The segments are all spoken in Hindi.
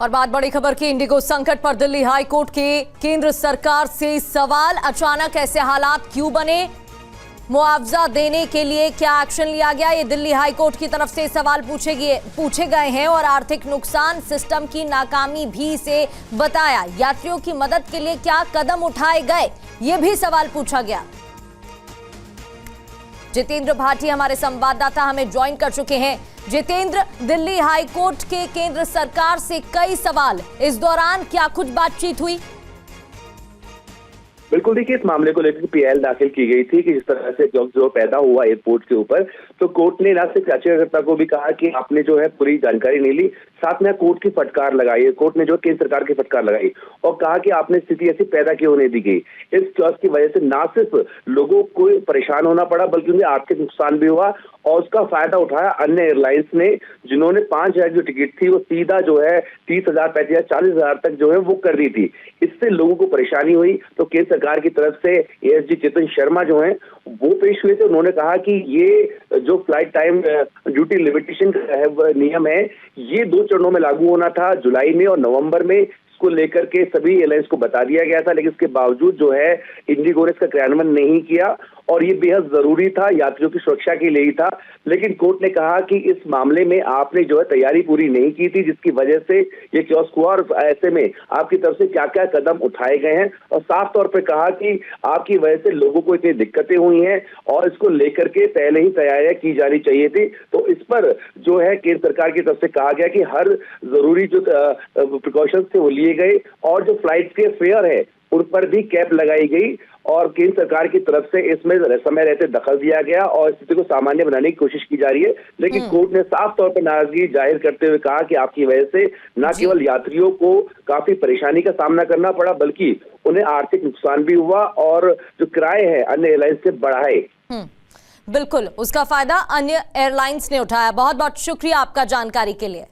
और बात बड़ी खबर की, इंडिगो संकट पर दिल्ली हाई कोर्ट के केंद्र सरकार से सवाल। अचानक ऐसे हालात क्यों बने, मुआवजा देने के लिए क्या एक्शन लिया गया, ये दिल्ली हाई कोर्ट की तरफ से सवाल पूछे गए हैं। और आर्थिक नुकसान, सिस्टम की नाकामी भी इसे बताया। यात्रियों की मदद के लिए क्या कदम उठाए गए, ये भी सवाल पूछा गया। जितेंद्र भाटी हमारे संवाददाता हमें ज्वाइन कर चुके हैं। जितेंद्र, दिल्ली हाई कोर्ट के केंद्र सरकार से कई सवाल, इस दौरान क्या कुछ बातचीत हुई? बिल्कुल, देखिए इस मामले को लेकर पीएल दाखिल की गई थी कि जिस तरह से जो पैदा हुआ एयरपोर्ट के ऊपर, तो कोर्ट ने न सिर्फ याचिकाकर्ता को भी कहा कि आपने जो है पूरी जानकारी नहीं ली, साथ में कोर्ट की फटकार लगाई। कोर्ट ने जो केंद्र सरकार की फटकार लगाई और कहा कि आपने स्थिति ऐसी पैदा क्यों नहीं दी गई। इस क्लॉज की वजह से न सिर्फ लोगों को परेशान होना पड़ा बल्कि उन्हें आर्थिक नुकसान भी हुआ और उसका फायदा उठाया अन्य एयरलाइंस ने, जिन्होंने 5,000 जो टिकट थी वो सीधा जो है 30,000, 35,000, 40,000 तक जो है वो कर दी थी। इससे लोगों को परेशानी हुई। तो केंद्र सरकार की तरफ से एएसडी चेतन शर्मा जो है वो पेश हुए थे। उन्होंने कहा कि ये जो फ्लाइट टाइम ड्यूटी लिमिटेशन का नियम है, ये 2 चरणों में लागू होना था, जुलाई में और नवंबर में। इसको लेकर के सभी एयरलाइंस को बता दिया गया था, लेकिन इसके बावजूद जो है इंडिगो ने इसका क्रियान्वयन नहीं किया और ये बेहद जरूरी था, यात्रियों की सुरक्षा के लिए ही था। लेकिन कोर्ट ने कहा कि इस मामले में आपने जो है तैयारी पूरी नहीं की थी, जिसकी वजह से ये कियोस्क हुआ और ऐसे में आपकी तरफ से क्या क्या कदम उठाए गए हैं। और साफ तौर पे कहा कि आपकी वजह से लोगों को इतनी दिक्कतें हुई हैं और इसको लेकर के पहले ही तैयारियां की जानी चाहिए थी। तो इस पर जो है केंद्र सरकार की तरफ से कहा गया कि हर जरूरी जो प्रिकॉशंस थे वो लिए गए और जो फ्लाइट के फेयर है उन पर भी कैप लगाई गई और केंद्र सरकार की तरफ से इसमें समय रहते दखल दिया गया और स्थिति को सामान्य बनाने की कोशिश की जा रही है। लेकिन कोर्ट ने साफ तौर पर नाराजगी जाहिर करते हुए कहा कि आपकी वजह से न केवल यात्रियों को काफी परेशानी का सामना करना पड़ा बल्कि उन्हें आर्थिक नुकसान भी हुआ और जो किराए हैं अन्य एयरलाइंस से बढ़ाए। बिल्कुल, उसका फायदा अन्य एयरलाइंस ने उठाया। बहुत बहुत शुक्रिया आपका जानकारी के लिए।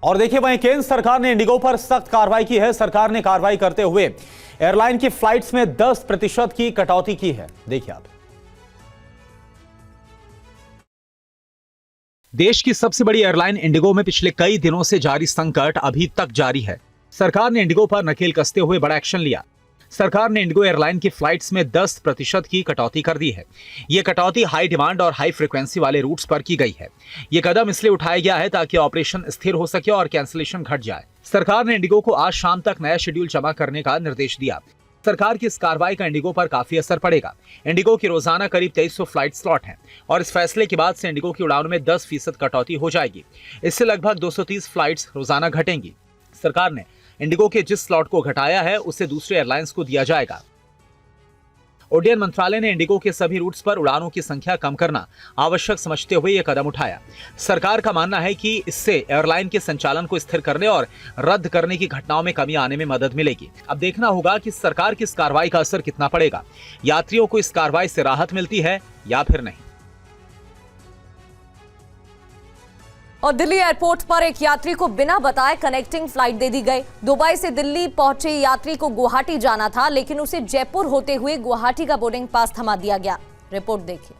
और देखिए, वहीं केंद्र सरकार ने इंडिगो पर सख्त कार्रवाई की है। सरकार ने कार्रवाई करते हुए एयरलाइन की फ्लाइट्स में 10% की कटौती की है। देखिए आप। देश की सबसे बड़ी एयरलाइन इंडिगो में पिछले कई दिनों से जारी संकट अभी तक जारी है। सरकार ने इंडिगो पर नकेल कसते हुए बड़ा एक्शन लिया। सरकार ने इंडिगो एयरलाइन की फ्लाइट्स में 10% की कटौती कर दी है। यह कटौती हाई डिमांड और हाई फ्रीक्वेंसी वाले रूट्स पर की गई है। यह कदम इसलिए उठाया गया है ताकि ऑपरेशन स्थिर हो सके और कैंसिलेशन घट जाए। सरकार ने इंडिगो को आज शाम तक नया शेड्यूल जमा करने का निर्देश दिया। सरकार की इस कार्रवाई का इंडिगो पर काफी असर पड़ेगा। इंडिगो की रोजाना करीब 2300 फ्लाइट स्लॉट हैं और इस फैसले के बाद से इंडिगो की उड़ानों में 10% कटौती हो जाएगी। इससे लगभग 230 फ्लाइट्स रोजाना घटेंगी। सरकार ने इंडिगो के जिस स्लॉट को घटाया है उसे दूसरे एयरलाइंस को दिया जाएगा। उड्डयन मंत्रालय ने इंडिगो के सभी रूट्स पर उड़ानों की संख्या कम करना आवश्यक समझते हुए यह कदम उठाया। सरकार का मानना है कि इससे एयरलाइन के संचालन को स्थिर करने और रद्द करने की घटनाओं में कमी आने में मदद मिलेगी। अब देखना होगा कि सरकार की इस कार्रवाई का असर कितना पड़ेगा। यात्रियों को इस कार्रवाई से राहत मिलती है या फिर नहीं। और दिल्ली एयरपोर्ट पर एक यात्री को बिना बताए कनेक्टिंग फ्लाइट दे दी गई। दुबई से दिल्ली पहुंचे यात्री को गुवाहाटी जाना था, लेकिन उसे जयपुर होते हुए गुवाहाटी का बोर्डिंग पास थमा दिया गया। रिपोर्ट देखिए।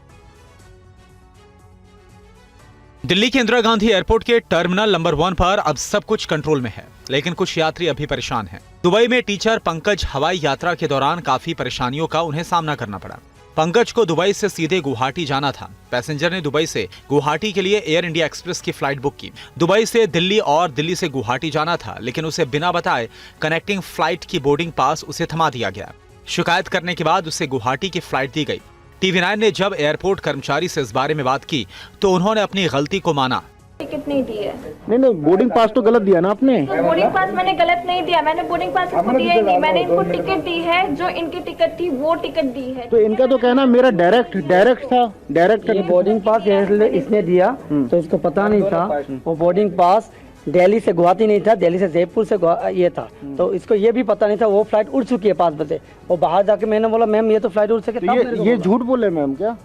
दिल्ली के इंदिरा गांधी एयरपोर्ट के टर्मिनल नंबर 1 पर अब सब कुछ कंट्रोल में है, लेकिन कुछ यात्री अभी परेशान हैं। दुबई में टीचर पंकज हवाई यात्रा के दौरान काफी परेशानियों का उन्हें सामना करना पड़ा। पंकज को दुबई से सीधे गुवाहाटी जाना था। पैसेंजर ने दुबई से गुवाहाटी के लिए एयर इंडिया एक्सप्रेस की फ्लाइट बुक की। दुबई से दिल्ली और दिल्ली से गुवाहाटी जाना था, लेकिन उसे बिना बताए कनेक्टिंग फ्लाइट की बोर्डिंग पास उसे थमा दिया गया। शिकायत करने के बाद उसे गुवाहाटी की फ्लाइट दी गई। TV9 ने जब एयरपोर्ट कर्मचारी से इस बारे में बात की तो उन्होंने अपनी गलती को माना। टिकट नहीं दी है। नहीं, बोर्डिंग पास तो गलत दिया ना आपने। तो बोर्डिंग पास मैंने गलत नहीं दिया, मैंने बोर्डिंग पास इनको दिया ही नहीं। मैंने इनको टिकट दी है, जो इनकी टिकट थी वो टिकट दी है। तो इनका तो कहना मेरा डायरेक्ट था। ये बोर्डिंग पास इसने दिया तो इसको पता नहीं था। वो बोर्डिंग पास दिल्ली से गुवाहाटी नहीं था, दिल्ली से जयपुर से ये था, तो इसको ये भी पता नहीं था। वो फ्लाइट उड़ चुकी है 5 बजे। वो बाहर जाके मैंने बोला मैम ये तो फ्लाइट उड़ सके। तो ये झूठ बोले मैम क्या?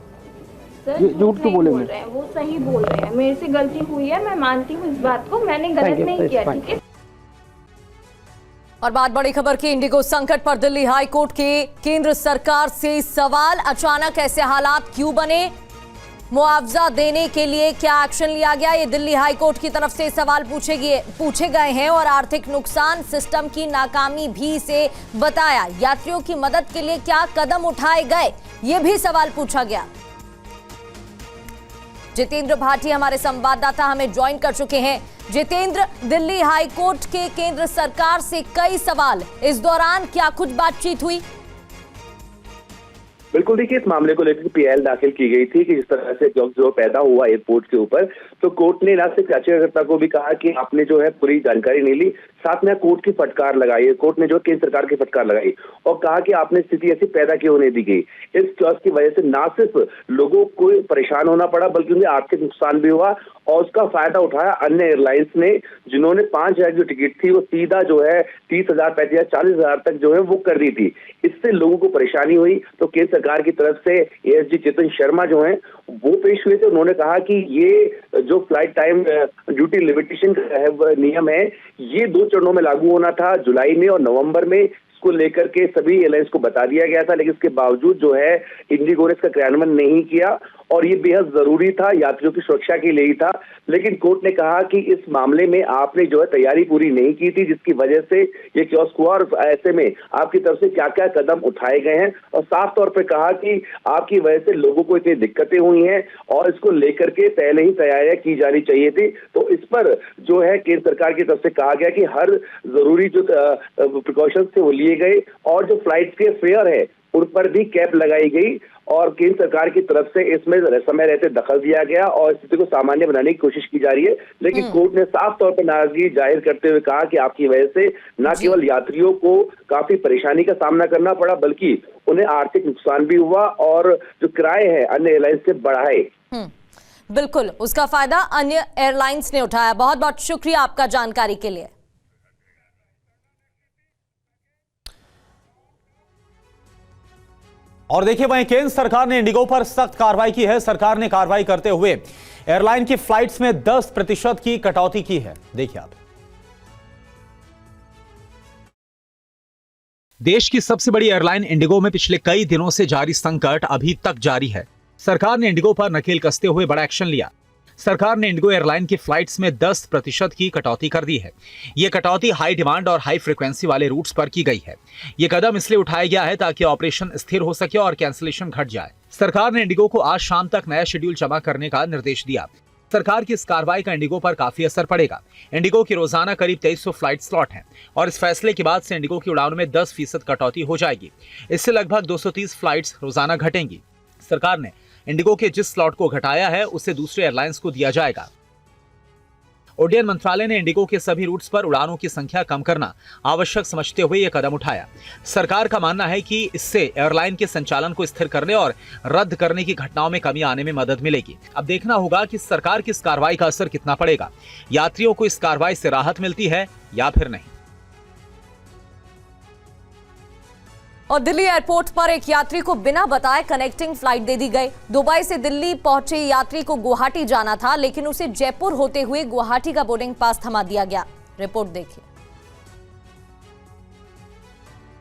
झूठ क्यों बोल रहे हैं? वो सही बोल रहे हैं। मेरे से गलती हुई है, मैं मानती हूँ इस बात को, मैंने गलत नहीं किया। ठीक है। और बात बड़ी खबर की, इंडिगो संकट पर दिल्ली हाई कोर्ट के केंद्र सरकार से सवाल। अचानक ऐसे हालात क्यों बने, मुआवजा देने के लिए क्या एक्शन लिया गया, ये दिल्ली हाई कोर्ट की तरफ से सवाल पूछे गए हैं और आर्थिक नुकसान सिस्टम की नाकामी भी से बताया। यात्रियों की मदद के लिए क्या कदम उठाए गए, ये भी सवाल पूछा गया। जितेंद्र भाटी हमारे संवाददाता हमें ज्वाइन कर चुके हैं। जितेंद्र, दिल्ली हाई कोर्ट के केंद्र सरकार से कई सवाल, इस दौरान क्या कुछ बातचीत हुई? बिल्कुल, देखिए इस मामले को लेकर पीएल दाखिल की गई थी कि जिस तरह से जो पैदा हुआ एयरपोर्ट के ऊपर, तो कोर्ट ने न सिर्फ याचिकाकर्ता को भी कहा कि आपने जो है पूरी जानकारी नहीं ली, साथ में कोर्ट की फटकार लगाई। कोर्ट ने जो केंद्र सरकार की फटकार लगाई और कहा कि आपने स्थिति ऐसी पैदा क्यों नहीं दी गई। इस चॉइस की वजह से न सिर्फ लोगों को परेशान होना पड़ा बल्कि उन्हें आर्थिक नुकसान भी हुआ और उसका फायदा उठाया अन्य एयरलाइंस ने, जिन्होंने 5,000 जो टिकट थी वो सीधा जो है 30,000, 35,000, 40,000 तक जो है वो कर दी थी। इससे लोगों को परेशानी हुई। तो केंद्र सरकार की तरफ से एएसजी चेतन शर्मा जो है वो पेश हुए थे। उन्होंने कहा कि ये जो फ्लाइट टाइम ड्यूटी लिमिटेशन का नियम है, ये 2 चरणों में लागू होना था, जुलाई में और नवंबर में। को लेकर के सभी एयरलाइंस को बता दिया गया था, लेकिन इसके बावजूद जो है इंडिगो ने इसका क्रियान्वयन नहीं किया और ये बेहद जरूरी था, यात्रियों की सुरक्षा के लिए ही था। लेकिन कोर्ट ने कहा कि इस मामले में आपने जो है तैयारी पूरी नहीं की थी, जिसकी वजह से ये कियोस्क हुआ और ऐसे में आपकी तरफ से क्या क्या कदम उठाए गए हैं और साफ तौर पर कहा कि आपकी वजह से लोगों को इतनी दिक्कतें हुई हैं और इसको लेकर के पहले ही तैयारियां की जानी चाहिए थी। तो इस पर जो है केंद्र सरकार की तरफ से कहा गया कि हर जरूरी जो प्रिकॉशंस थे वो लिए गए और जो फ्लाइट के फेयर है उन पर भी कैप लगाई गई और केंद्र सरकार की तरफ से इसमें समय रहते दखल दिया गया और स्थिति को सामान्य बनाने की कोशिश की जा रही है। लेकिन कोर्ट ने साफ तौर पर नाराजगी जाहिर करते हुए कहा कि आपकी वजह से न केवल यात्रियों को काफी परेशानी का सामना करना पड़ा बल्कि उन्हें आर्थिक नुकसान भी हुआ और जो किराए हैं अन्य एयरलाइंस से बढ़ाए। बिल्कुल, उसका फायदा अन्य एयरलाइंस ने उठाया। बहुत बहुत शुक्रिया आपका जानकारी के लिए। और देखिए वहीं केंद्र सरकार ने इंडिगो पर सख्त कार्रवाई की है। सरकार ने कार्रवाई करते हुए एयरलाइन की फ्लाइट्स में 10% की कटौती की है। देखिए आप। देश की सबसे बड़ी एयरलाइन इंडिगो में पिछले कई दिनों से जारी संकट अभी तक जारी है। सरकार ने इंडिगो पर नकेल कसते हुए बड़ा एक्शन लिया। सरकार ने इंडिगो एयरलाइन की फ्लाइट्स में 10% की कटौती कर दी है। यह कटौती हाई डिमांड और हाई फ्रीक्वेंसी वाले रूट्स पर की गई है। यह कदम इसलिए उठाया गया है ताकि ऑपरेशन स्थिर हो सके और कैंसिलेशन घट जाए। सरकार ने इंडिगो को आज शाम तक नया शेड्यूल जमा करने का निर्देश दिया। सरकार की इस कार्रवाई का इंडिगो पर काफी असर पड़ेगा। इंडिगो की रोजाना करीब 2300 फ्लाइट स्लॉट हैं और इस फैसले के बाद से इंडिगो की उड़ानों में 10% कटौती हो जाएगी। इससे लगभग 230 फ्लाइट्स रोजाना घटेंगी। सरकार ने इंडिगो के जिस स्लॉट को घटाया है उसे दूसरे एयरलाइंस को दिया जाएगा। उड्डयन मंत्रालय ने इंडिगो के सभी रूट्स पर उड़ानों की संख्या कम करना आवश्यक समझते हुए यह कदम उठाया। सरकार का मानना है कि इससे एयरलाइन के संचालन को स्थिर करने और रद्द करने की घटनाओं में कमी आने में मदद मिलेगी। अब देखना होगा कि सरकार की इस कार्रवाई का असर कितना पड़ेगा। यात्रियों को इस कार्रवाई से राहत मिलती है या फिर नहीं। और दिल्ली एयरपोर्ट पर एक यात्री को बिना बताए कनेक्टिंग फ्लाइट दे दी गई। दुबई से दिल्ली पहुंचे यात्री को गुवाहाटी जाना था, लेकिन उसे जयपुर होते हुए गुवाहाटी का बोर्डिंग पास थमा दिया गया। रिपोर्ट देखिए।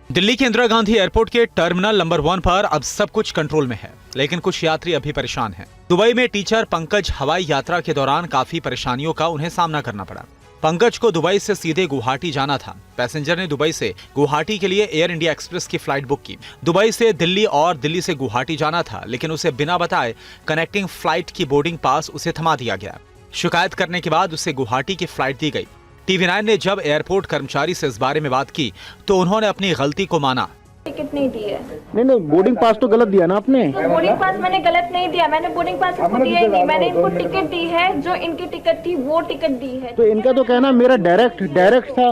दिल्ली के इंदिरा गांधी एयरपोर्ट के टर्मिनल नंबर 1 पर अब सब कुछ कंट्रोल में है, लेकिन कुछ यात्री अभी परेशान हैं। दुबई में टीचर पंकज हवाई यात्रा के दौरान काफी परेशानियों का उन्हें सामना करना पड़ा। पंकज को दुबई से सीधे गुवाहाटी जाना था। पैसेंजर ने दुबई से गुवाहाटी के लिए एयर इंडिया एक्सप्रेस की फ्लाइट बुक की। दुबई से दिल्ली और दिल्ली से गुवाहाटी जाना था, लेकिन उसे बिना बताए कनेक्टिंग फ्लाइट की बोर्डिंग पास उसे थमा दिया गया। शिकायत करने के बाद उसे गुवाहाटी की फ्लाइट दी गई। TV9 ने जब एयरपोर्ट कर्मचारी से इस बारे में बात की तो उन्होंने अपनी गलती को माना। टिकट नहीं दी है। नहीं, बोर्डिंग पास तो गलत दिया ना आपने। तो बोर्डिंग पास मैंने गलत नहीं दिया, मैंने बोर्डिंग पास इनको दिया ही नहीं। मैंने इनको टिकट दी है, जो इनकी टिकट थी वो टिकट दी है। तो इनका तो कहना मेरा डायरेक्ट था।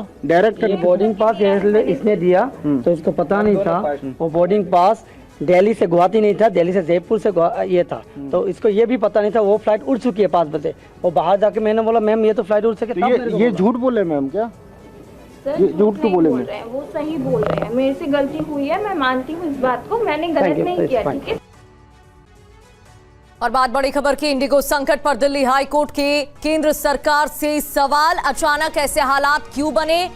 ये बोर्डिंग पास इसने दिया तो इसको पता नहीं था। वो बोर्डिंग पास दिल्ली से गुवाहाटी नहीं था, दिल्ली से जयपुर से ये था। तो इसको ये भी पता नहीं था वो फ्लाइट उड़ चुकी है 5 बजे। वो बाहर जाके मैंने बोला मैम ये तो फ्लाइट उड़ सके। ये झूठ बोले मैम क्या? सर झूठ क्यों बोल रहे हैं? वो सही बोल रहे हैं। मेरे से गलती हुई है, मैं मानती हूँ इस बात को, मैंने गलत नहीं किया। ठीक है। और बात बड़ी खबर की, इंडिगो संकट पर दिल्ली हाई कोर्ट के केंद्र सरकार से सवाल। अचानक ऐसे हालात क्यों बने?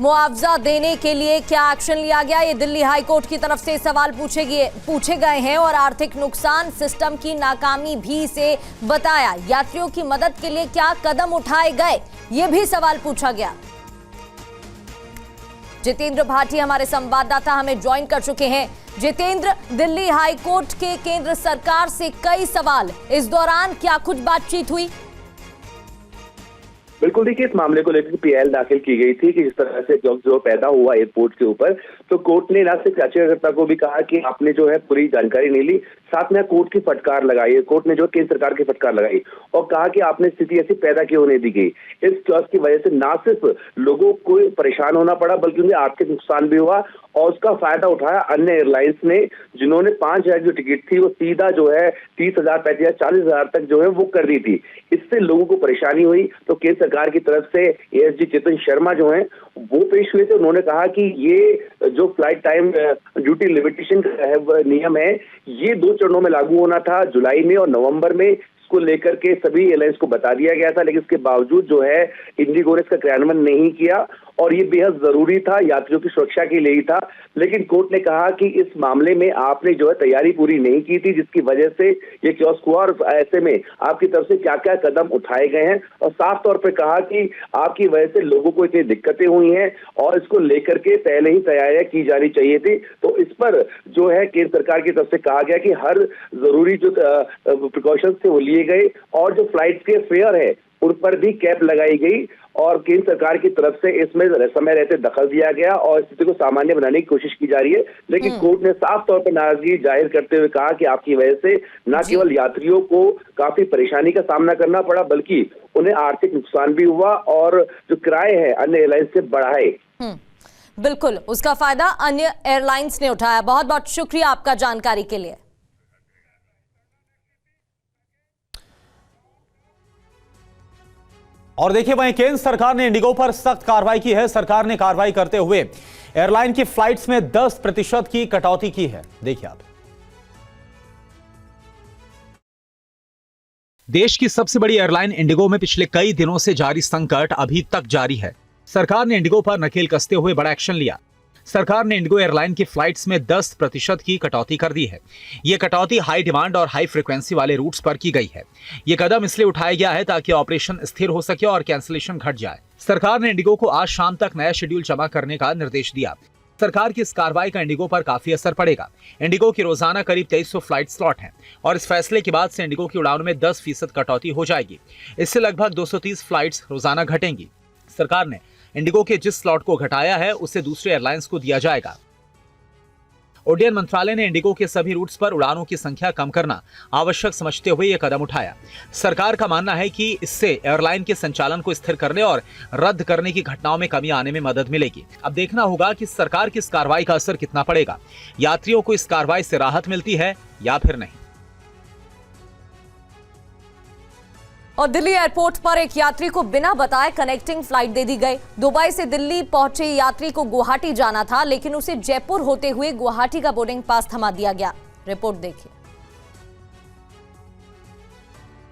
मुआवजा देने के लिए क्या एक्शन लिया गया, ये दिल्ली हाई कोर्ट की तरफ से सवाल पूछे गए हैं और आर्थिक नुकसान सिस्टम की नाकामी भी से बताया। यात्रियों की मदद के लिए क्या कदम उठाए गए, ये भी सवाल पूछा गया। जितेंद्र भाटी हमारे संवाददाता हमें ज्वाइन कर चुके हैं। जितेंद्र, दिल्ली हाई कोर्ट के केंद्र सरकार से कई सवाल, इस दौरान क्या कुछ बातचीत हुई? बिल्कुल, देखिए इस मामले को लेकर पीएल दाखिल की गई थी कि जिस तरह से जो पैदा हुआ एयरपोर्ट के ऊपर, तो कोर्ट ने न सिर्फ याचिकाकर्ता को भी कहा कि आपने जो है पूरी जानकारी नहीं ली, साथ में कोर्ट की फटकार लगाई। कोर्ट ने जो केंद्र सरकार की फटकार लगाई और कहा कि आपने स्थिति ऐसी पैदा क्यों नहीं दी गई। इस क्लॉज की वजह से न सिर्फ लोगों को परेशान होना पड़ा बल्कि उन्हें आर्थिक नुकसान भी हुआ और उसका फायदा उठाया अन्य एयरलाइंस ने, जिन्होंने 5,000 जो टिकट थी वो सीधा जो है 30,000, 35,000, 40,000 तक जो है वो कर दी थी। इससे लोगों को परेशानी हुई। तो केंद्र सरकार की तरफ से एएसजी चेतन शर्मा जो है वो पेश हुए थे। उन्होंने कहा कि ये जो फ्लाइट टाइम ड्यूटी लिमिटेशन का नियम है, ये 2 चरणों में लागू होना था, जुलाई में और नवंबर में। को लेकर के सभी एयरलाइंस को बता दिया गया था, लेकिन इसके बावजूद जो है इंडिगो ने इसका क्रियान्वयन नहीं किया और ये बेहद जरूरी था, यात्रियों की सुरक्षा के लिए ही था। लेकिन कोर्ट ने कहा कि इस मामले में आपने जो है तैयारी पूरी नहीं की थी, जिसकी वजह से ये कियोस्क हुआ और ऐसे में आपकी तरफ से क्या क्या कदम उठाए गए हैं और साफ तौर पर कहा कि आपकी वजह से लोगों को इतनी दिक्कतें हुई हैं और इसको लेकर के पहले ही तैयारियां की जानी चाहिए थी। तो इस पर जो है केंद्र सरकार की तरफ से कहा गया कि हर जरूरी जो प्रिकॉशंस थे वो लिए गए और जो फ्लाइट के फेयर है उन पर भी कैप लगाई गई और केंद्र सरकार की तरफ से इसमें समय रहते दखल दिया गया और स्थिति को सामान्य बनाने की कोशिश की जा रही है। लेकिन कोर्ट ने साफ तौर पर नाराजगी जाहिर करते हुए कहा कि आपकी वजह से न केवल यात्रियों को काफी परेशानी का सामना करना पड़ा बल्कि उन्हें आर्थिक नुकसान भी हुआ और जो किराए हैं अन्य एयरलाइंस से बढ़ाए। बिल्कुल, उसका फायदा अन्य एयरलाइंस ने उठाया। बहुत बहुत शुक्रिया आपका जानकारी के लिए। और देखिए वहीं केंद्र सरकार ने इंडिगो पर सख्त कार्रवाई की है। सरकार ने कार्रवाई करते हुए एयरलाइन की फ्लाइट्स में 10% की कटौती की है। देखिए आप। देश की सबसे बड़ी एयरलाइन इंडिगो में पिछले कई दिनों से जारी संकट अभी तक जारी है। सरकार ने इंडिगो पर नकेल कसते हुए बड़ा एक्शन लिया। सरकार ने इंडिगो एयरलाइन की फ्लाइट्स में 10% की कटौती कर दी है। यह कटौती हाई डिमांड और हाई फ्रीक्वेंसी वाले रूट्स पर की गई है। यह कदम इसलिए उठाया गया है ताकि ऑपरेशन स्थिर हो सके और कैंसिलेशन घट जाए। सरकार ने इंडिगो को आज शाम तक नया शेड्यूल जमा करने का निर्देश दिया। सरकार की इस कार्रवाई का इंडिगो पर काफी असर पड़ेगा। इंडिगो की रोजाना करीब 2300 फ्लाइट स्लॉट हैं और इस फैसले के बाद से इंडिगो की उड़ानों में 10% कटौती हो जाएगी। इससे लगभग 230 फ्लाइट्स रोजाना घटेंगी। सरकार ने इंडिगो के जिस स्लॉट को घटाया है उसे दूसरे एयरलाइंस को दिया जाएगा। उड्डयन मंत्रालय ने इंडिगो के सभी रूट्स पर उड़ानों की संख्या कम करना आवश्यक समझते हुए यह कदम उठाया। सरकार का मानना है कि इससे एयरलाइन के संचालन को स्थिर करने और रद्द करने की घटनाओं में कमी आने में मदद मिलेगी। अब देखना होगा कि सरकार की इस कार्रवाई का असर कितना पड़ेगा। यात्रियों को इस कार्रवाई से राहत मिलती है या फिर नहीं। और दिल्ली एयरपोर्ट पर एक यात्री को बिना बताए कनेक्टिंग फ्लाइट दे दी गई। दुबई से दिल्ली पहुंचे यात्री को गुवाहाटी जाना था, लेकिन उसे जयपुर होते हुए गुवाहाटी का बोर्डिंग पास थमा दिया गया। रिपोर्ट देखिए।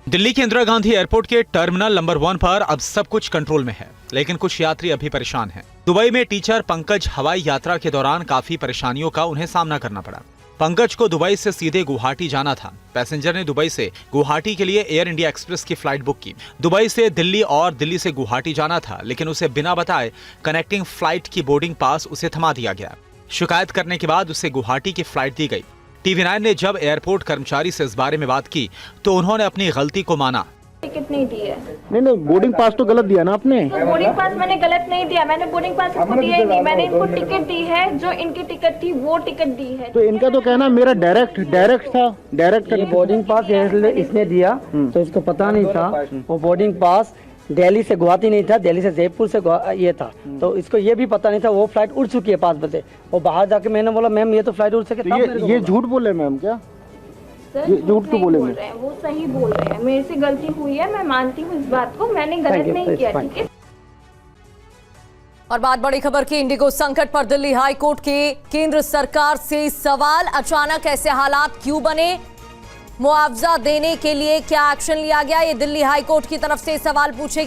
दिल्ली के इंदिरा गांधी एयरपोर्ट के टर्मिनल नंबर 1 पर अब सब कुछ कंट्रोल में है, लेकिन कुछ यात्री अभी परेशान हैं। दुबई में टीचर पंकज हवाई यात्रा के दौरान काफी परेशानियों का उन्हें सामना करना पड़ा। पंकज को दुबई से सीधे गुवाहाटी जाना था। पैसेंजर ने दुबई से गुवाहाटी के लिए एयर इंडिया एक्सप्रेस की फ्लाइट बुक की। दुबई से दिल्ली और दिल्ली से गुवाहाटी जाना था, लेकिन उसे बिना बताए कनेक्टिंग फ्लाइट की बोर्डिंग पास उसे थमा दिया गया। शिकायत करने के बाद उसे गुवाहाटी की फ्लाइट दी गई। TV9 ने जब एयरपोर्ट कर्मचारी से इस बारे में बात की तो उन्होंने अपनी गलती को माना। टिकट नहीं दी है। नहीं, बोर्डिंग पास तो गलत दिया ना आपने। तो बोर्डिंग पास मैंने गलत नहीं दिया, मैंने बोर्डिंग पास इनको दिया ही नहीं। मैंने इनको टिकट दी है, जो इनकी टिकट थी वो टिकट दी है। तो इनका तो कहना मेरा डायरेक्ट था, डायरेक्ट ये बोर्डिंग पास इसने दिया तो इसको पता नहीं था। वो बोर्डिंग पास दिल्ली से गुवाहाटी नहीं था, दिल्ली से जयपुर से ये था, तो इसको ये भी पता नहीं था। वो फ्लाइट उड़ चुकी है 5 बजे। वो बाहर जाके मैंने बोला मैम ये तो फ्लाइट उड़ सके। ये झूठ बोले मैम क्या? सर झूठ क्यों बोल रहे हैं? वो सही बोल रहे हैं। मेरे से गलती हुई है, मैं मानती हूँ इस बात को, मैंने गलत नहीं किया। ठीक है। और बात बड़ी खबर की, इंडिगो संकट पर दिल्ली हाई कोर्ट के केंद्र सरकार से सवाल। अचानक ऐसे हालात क्यों बने? मुआवजा देने के लिए क्या एक्शन लिया गया, ये दिल्ली हाई कोर्ट की तरफ से सवाल पूछे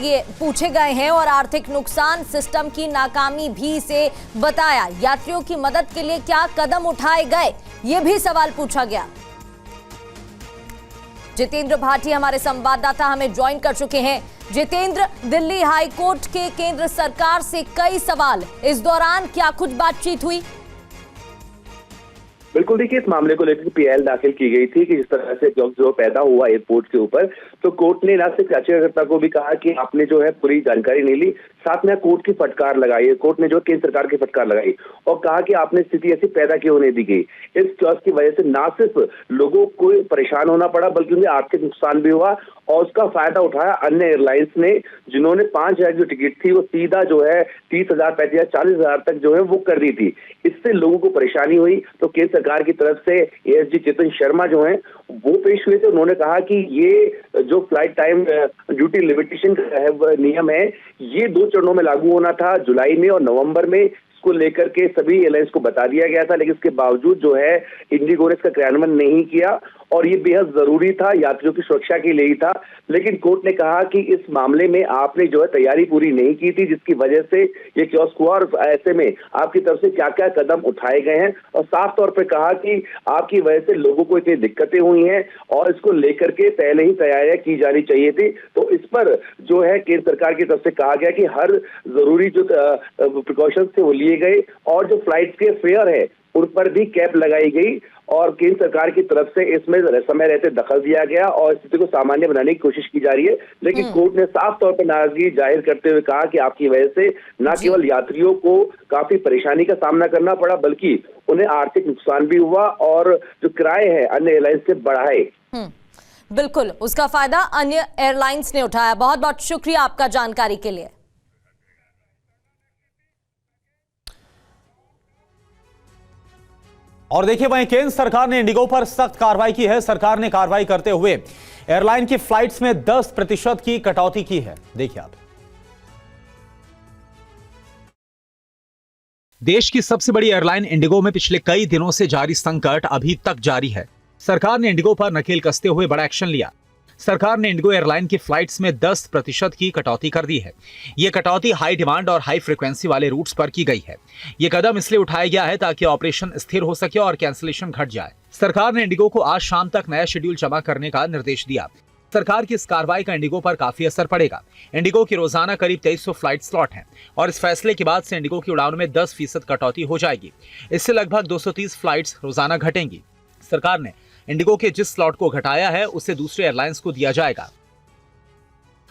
गए हैं और आर्थिक नुकसान, सिस्टम की नाकामी भी इसे बताया। यात्रियों की मदद के लिए क्या कदम उठाए गए, ये भी सवाल पूछा गया। जितेंद्र भाटी हमारे संवाददाता हमें ज्वाइन कर चुके हैं। जितेंद्र, दिल्ली हाई कोर्ट के केंद्र सरकार से कई सवाल, इस दौरान क्या कुछ बातचीत हुई? बिल्कुल, देखिए इस मामले को लेकर पीएल दाखिल की गई थी कि जिस तरह से जो पैदा हुआ एयरपोर्ट के ऊपर, तो कोर्ट ने न सिर्फ याचिकाकर्ता को भी कहा कि आपने जो है पूरी जानकारी नहीं ली, साथ में कोर्ट की फटकार लगाई। कोर्ट ने जो केंद्र सरकार की फटकार लगाई और कहा कि आपने स्थिति ऐसी पैदा क्यों होने दी गई। इस क्लॉज की वजह से न सिर्फ लोगों को परेशान होना पड़ा बल्कि उन्हें आर्थिक नुकसान भी हुआ और उसका फायदा उठाया अन्य एयरलाइंस ने, जिन्होंने 5,000 जो टिकट थी वो सीधा जो है 30,000, 35,000, 40,000 तक जो है वो कर दी थी। इससे लोगों को परेशानी हुई। तो केंद्र सरकार की तरफ से एएसजी चेतन शर्मा जो है वो पेश हुए थे। उन्होंने कहा कि ये जो फ्लाइट टाइम ड्यूटी लिमिटेशन का नियम है, ये 2 चरणों में लागू होना था, जुलाई में और नवंबर में। को लेकर के सभी एयरलाइंस को बता दिया गया था, लेकिन इसके बावजूद जो है इंडिगो ने इसका क्रियान्वयन नहीं किया और ये बेहद जरूरी था, यात्रियों की सुरक्षा के लिए ही था। लेकिन कोर्ट ने कहा कि इस मामले में आपने जो है तैयारी पूरी नहीं की थी, जिसकी वजह से ये क्योस्क हुआ और ऐसे में आपकी तरफ से क्या क्या कदम उठाए गए हैं और साफ तौर पर कहा कि आपकी वजह से लोगों को इतनी दिक्कतें हुई हैं और इसको लेकर के पहले ही तैयारियां की जानी चाहिए थी। तो इस पर जो है केंद्र सरकार की तरफ से कहा गया कि हर जरूरी जो प्रिकॉशंस थे वो लिए गए और जो फ्लाइट के फेयर है उन पर भी कैप लगाई गई और केंद्र सरकार की तरफ से इसमें समय रहते दखल दिया गया और स्थिति को सामान्य बनाने की कोशिश की जा रही है। लेकिन कोर्ट ने साफ तौर पर नाराजगी जाहिर करते हुए कहा कि आपकी वजह से न केवल यात्रियों को काफी परेशानी का सामना करना पड़ा बल्कि उन्हें आर्थिक नुकसान भी हुआ और जो किराए हैं अन्य एयरलाइंस से बढ़ाए। बिल्कुल, उसका फायदा अन्य एयरलाइंस ने उठाया। बहुत बहुत शुक्रिया आपका जानकारी के लिए। और देखिए वहीं केंद्र सरकार ने इंडिगो पर सख्त कार्रवाई की है। सरकार ने कार्रवाई करते हुए एयरलाइन की फ्लाइट्स में 10% की कटौती की है। देखिए आप। देश की सबसे बड़ी एयरलाइन इंडिगो में पिछले कई दिनों से जारी संकट अभी तक जारी है। सरकार ने इंडिगो पर नकेल कसते हुए बड़ा एक्शन लिया। सरकार ने इंडिगो एयरलाइन की फ्लाइट्स में 10% की कटौती कर दी है। यह कटौती हाई डिमांड और हाई फ्रीक्वेंसी वाले रूट्स पर की गई है। यह कदम इसलिए उठाया गया है ताकि ऑपरेशन स्थिर हो सके और कैंसिलेशन घट जाए। सरकार ने इंडिगो को आज शाम तक नया शेड्यूल जमा करने का निर्देश दिया। सरकार की इस कार्रवाई का इंडिगो पर काफी असर पड़ेगा। इंडिगो की रोजाना करीब 2300 फ्लाइट स्लॉट हैं और इस फैसले के बाद से इंडिगो की उड़ानों में 10% कटौती हो जाएगी। इससे लगभग 230 फ्लाइट्स रोजाना घटेंगी। सरकार ने इंडिगो के जिस स्लॉट को घटाया है उसे दूसरे एयरलाइंस को दिया जाएगा।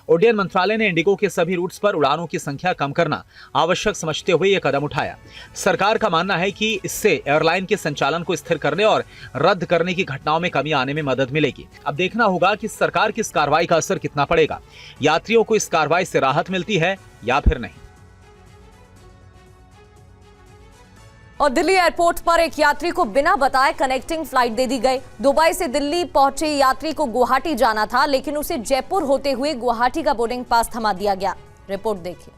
उड्डयन मंत्रालय ने इंडिगो के सभी रूट्स पर उड़ानों की संख्या कम करना आवश्यक समझते हुए यह कदम उठाया। सरकार का मानना है कि इससे एयरलाइन के संचालन को स्थिर करने और रद्द करने की घटनाओं में कमी आने में मदद मिलेगी। अब देखना होगा कि सरकार की इस कार्रवाई का असर कितना पड़ेगा। यात्रियों को इस कार्रवाई से राहत मिलती है या फिर नहीं। और दिल्ली एयरपोर्ट पर एक यात्री को बिना बताए कनेक्टिंग फ्लाइट दे दी गई। दुबई से दिल्ली पहुंचे यात्री को गुवाहाटी जाना था, लेकिन उसे जयपुर होते हुए गुवाहाटी का बोर्डिंग पास थमा दिया गया। रिपोर्ट देखिए।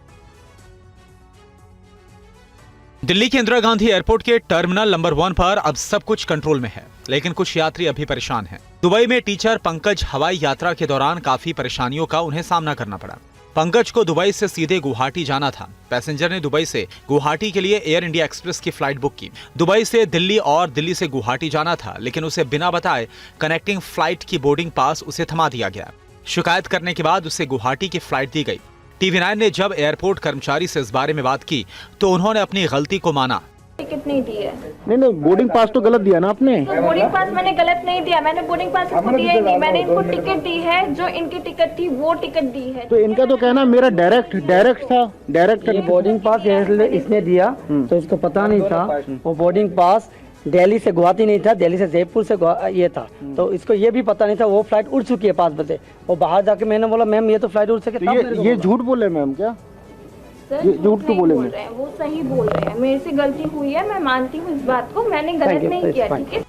दिल्ली के इंदिरा गांधी एयरपोर्ट के टर्मिनल नंबर 1 पर अब सब कुछ कंट्रोल में है, लेकिन कुछ यात्री अभी परेशान हैं। दुबई में टीचर पंकज हवाई यात्रा के दौरान काफी परेशानियों का उन्हें सामना करना पड़ा। पंकज को दुबई से सीधे गुवाहाटी जाना था। पैसेंजर ने दुबई से गुवाहाटी के लिए एयर इंडिया एक्सप्रेस की फ्लाइट बुक की। दुबई से दिल्ली और दिल्ली से गुवाहाटी जाना था, लेकिन उसे बिना बताए कनेक्टिंग फ्लाइट की बोर्डिंग पास उसे थमा दिया गया। शिकायत करने के बाद उसे गुवाहाटी की फ्लाइट दी गई। TV9 ने जब एयरपोर्ट कर्मचारी से इस बारे में बात की तो उन्होंने अपनी गलती को माना। टिकट नहीं दी है। नहीं, बोर्डिंग पास तो गलत दिया ना आपने। तो बोर्डिंग पास मैंने गलत नहीं दिया, मैंने बोर्डिंग पास इसको दिया ही नहीं। मैंने इनको टिकट दी है, जो इनकी टिकट थी वो टिकट दी है। तो इनका तो कहना मेरा डायरेक्ट था, डायरेक्ट ये बोर्डिंग पास इसने दिया तो इसको पता नहीं था। वो बोर्डिंग पास दिल्ली से गुवाहाटी नहीं था, दिल्ली से जयपुर से ये था, तो इसको ये भी पता नहीं था। वो फ्लाइट उड़ चुकी है 5 बजे। वो बाहर जाके मैंने बोला मैम ये तो फ्लाइट उड़ सके। तो ये झूठ बोले मैम क्या? सर झूठ तो बोल रहे हैं, वो सही बोल रहे हैं। मेरे से गलती हुई है, मैं मानती हूँ इस बात को, मैंने गलत नहीं किया। ठीक है।